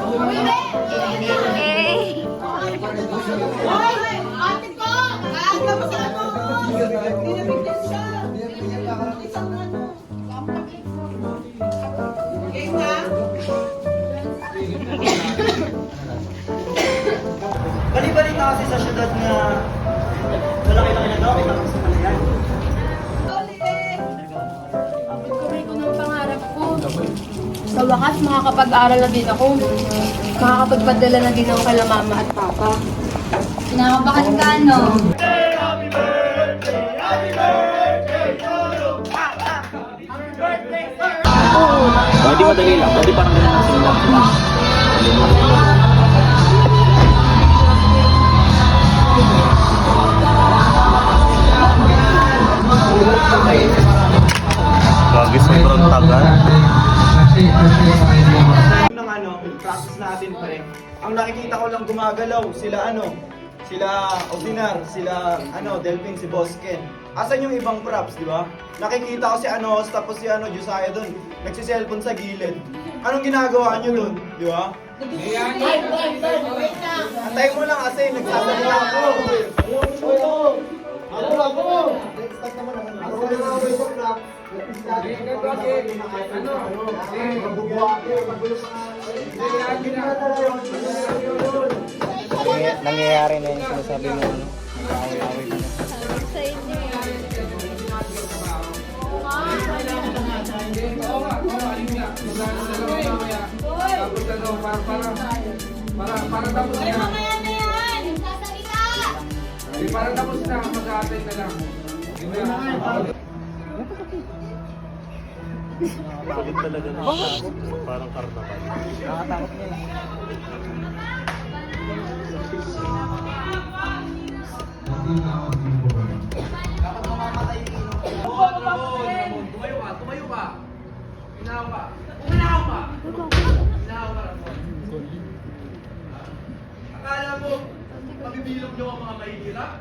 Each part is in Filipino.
Eh. Ate ko! Kaaga mo sa ano? Dinabigyan siya. Isang ano. Game na? Bali-bali na kasi sa syudad na malaki-laki na daw, kita sa Malayan. Kamay ko ng pangarap ko. Sa wakas, makakapag-aral na din ako. Makakapagpadala na din ako kay mama at papa. Kinakabahan ka, no? Hindi madali lang, hindi parang ganun ang sila. Lagi sobrang tagal. Ng ano, practice natin pre. Ang nakikita ko lang gumagalaw, sila Opinar, sila Delphin, si Bosken. Asan yung ibang props, di ba? Nakikita ko si Anos, tapos si Josiah doon, nagsiselfon sa gilid. Anong ginagawa nyo doon, di ba? Antay mo lang kasi, nagsasalita ako. Ako! Next naman ako. Nangyayari na yung sinasabi mo, ano? Away-away ko na. Sa inyo. Para tapos na. Mamaya na yan! Sasalita! Para tapos na, mag-aatay na lang. Bakit talaga na parang karnaval? Nakatakot nila. Dapat mamamatay yung Tumayo ka, tumayo ka. Inaw ka. Uminaw ka! Inaw ka lang. Akala mo, mabibilog nyo ang mga mahihirap?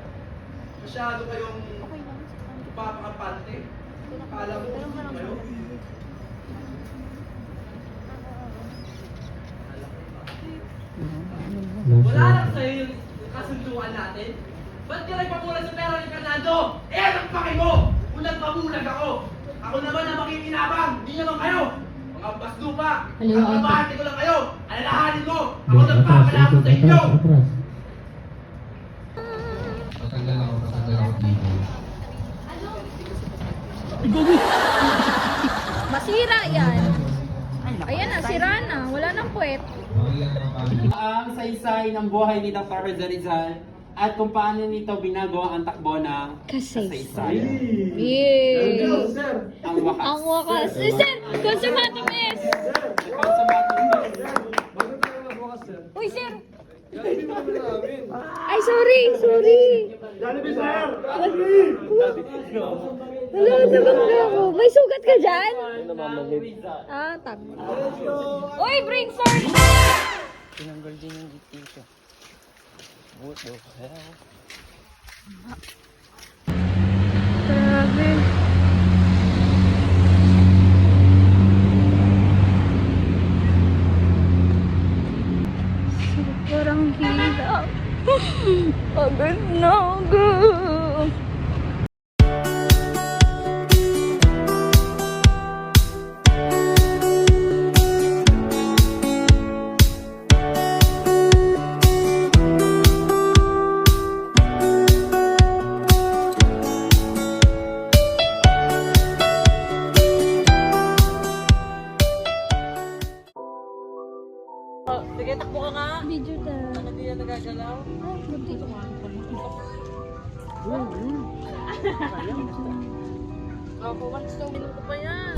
Masyado kayong papakapante? Akala mo, kayo? Wala lang sa'yo yung kasunduan natin. Ba't ka nagpapulan sa pera ni Fernando? Eh, anong paki mo? Bulag-pabulag ako. Ako naman ang makikinabang, hindi naman kayo. Mga baslupa, ang bahati ko lang kayo. Alalahanin mo, ako nagpapalako sa inyo. Masira yan. Ayan na, sira na. Wala nang puwet. Ang saysay ng buhay ni Dr. Rizal at kung paano nito binago ang takbo ng kasaysay. Yay! Ang wakas. Ang wakas. Eh, sir, consumatum es. Uy, sir. Ay, sorry. Wala, tabang na ako. May sugat ka dyan? Ah, tag. Uy, bring sword! Tinanggal din yung dito. What the hell? Grabe. Sobrang hirap. Agad na agad. Sige, takbo ka nga. Video na. Hindi yan nagagalaw. Ako, once to minuto pa yan.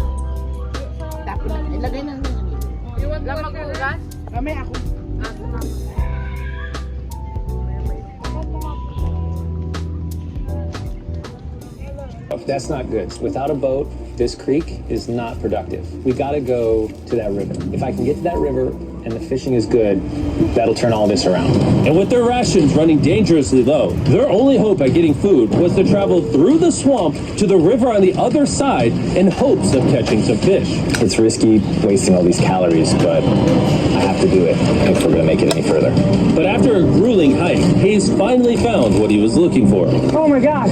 Dapat ilagay na naman. Iwan lang magugas. Kami ako. That's not good. Without a boat, this creek is not productive. We got to go to that river. If I can get to that river and the fishing is good, that'll turn all this around. And with their rations running dangerously low, their only hope at getting food was to travel through the swamp to the river on the other side in hopes of catching some fish. It's risky wasting all these calories, but I have to do it if we're gonna make it any further. But after a grueling hike, Hayes finally found what he was looking for. Oh my God!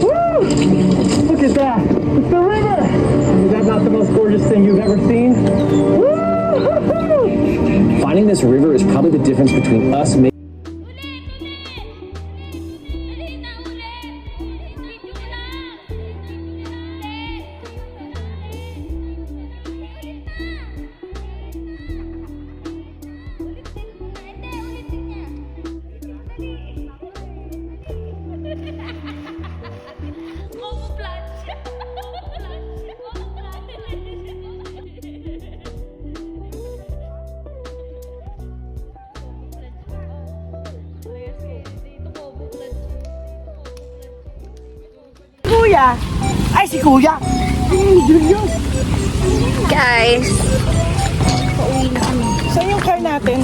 Woo! Look at that! It's the river! Is that not the most gorgeous thing you've ever seen? Woo! Finding this river is probably the difference between us making Kuya! Ay, si Kuya! Guys, pauwi na kami. Saan yung car natin?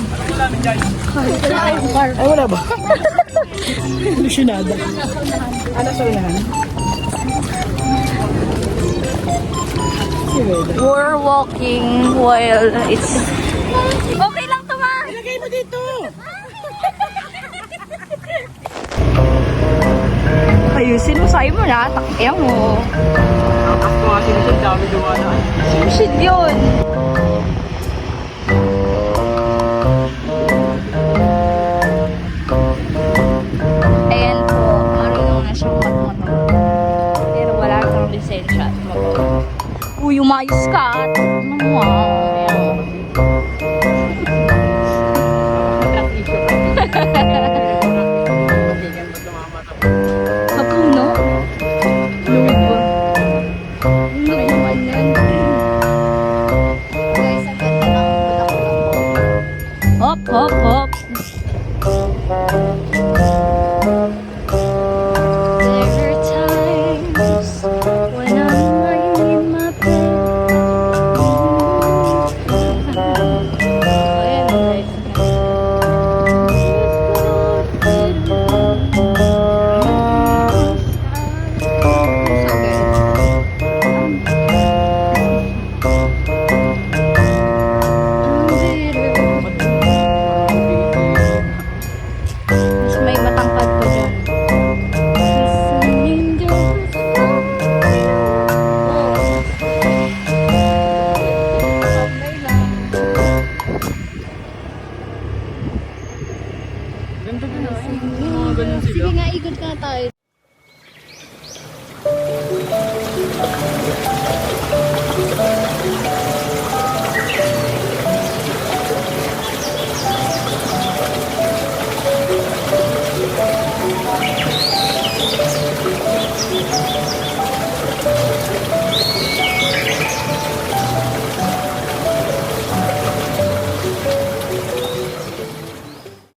Ay, wala ba? Ilusyonada. Ano sa unahan? We're walking while it's... Okay lang to, ma! Ilagay mo dito! Ayusin mo, sayo mo na. Takya mo. Ako nga sinusunod dami dumadaan. Shit yun. Ayan po, marunong na siyang magmotor. Pero wala kang lisensya at motor. Uy, umayos ka. Ano mo ah. Ayan. Sa puno? Luwag ba? Ano naman yan? Guys, ang ganda ng bulaklak. Hop, hop, hop. There are times when I'm lying in my bed. Ayan, guys. Mas may matangkad pa dyan. Listening to Sige nga, ikot ka tayo.